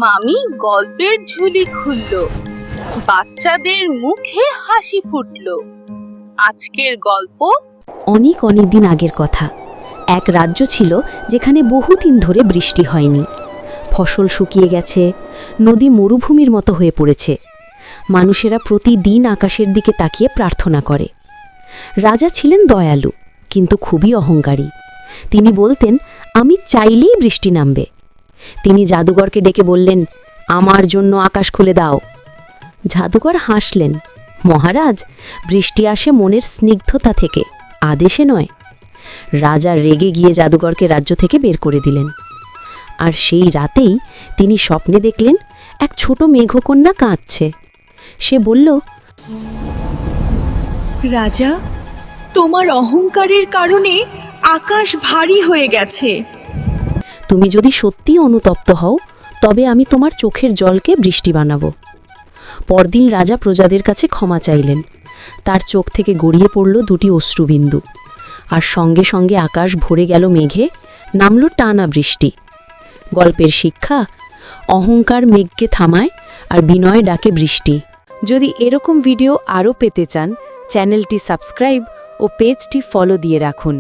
মামি গল্পের ঝুলি খুলল, বাচ্চাদের মুখে হাসি ফুটলো। আজকের গল্প অনেক অনেক দিন আগের কথা। এক রাজ্য ছিল যেখানে বহুদিন ধরে বৃষ্টি হয়নি। ফসল শুকিয়ে গেছে, নদী মরুভূমির মতো হয়ে পড়েছে। মানুষেরা প্রতিদিন আকাশের দিকে তাকিয়ে প্রার্থনা করে। রাজা ছিলেন দয়ালু, কিন্তু খুবই অহংকারী। তিনি বলতেন, আমি চাইলেই বৃষ্টি নামবে। তিনি জাদুকরকে ডেকে বললেন, আমার জন্য আকাশ খুলে দাও। জাদুকর হাসলেন, মহারাজ, বৃষ্টি আসে মনের স্নিগ্ধতা থেকে, আদেশে নয়। রাজা রেগে গিয়ে জাদুকরকে রাজ্য থেকে বের করে দিলেন। আর সেই রাতেই তিনি স্বপ্নে দেখলেন এক ছোট মেঘকন্যা কাঁদছে। সে বলল, রাজা, তোমার অহংকারের কারণে আকাশ ভারী হয়ে গেছে। তুমি যদি সত্যি অনুতপ্ত হও, তবে আমি তোমার চোখের জলকে বৃষ্টি বানাবো। পরদিন রাজা প্রজাদের কাছে ক্ষমা চাইলেন। তার চোখ থেকে গড়িয়ে পড়ল দুটি অশ্রুবিন্দু, আর সঙ্গে সঙ্গে আকাশ ভরে গেল মেঘে, নামল টানা বৃষ্টি। গল্পের শিক্ষা, অহংকার মেঘকে থামায় আর বিনয় ডাকে বৃষ্টি। যদি এরকম ভিডিও আরও পেতে চান, চ্যানেলটি সাবস্ক্রাইব ও পেজটি ফলো দিয়ে রাখুন।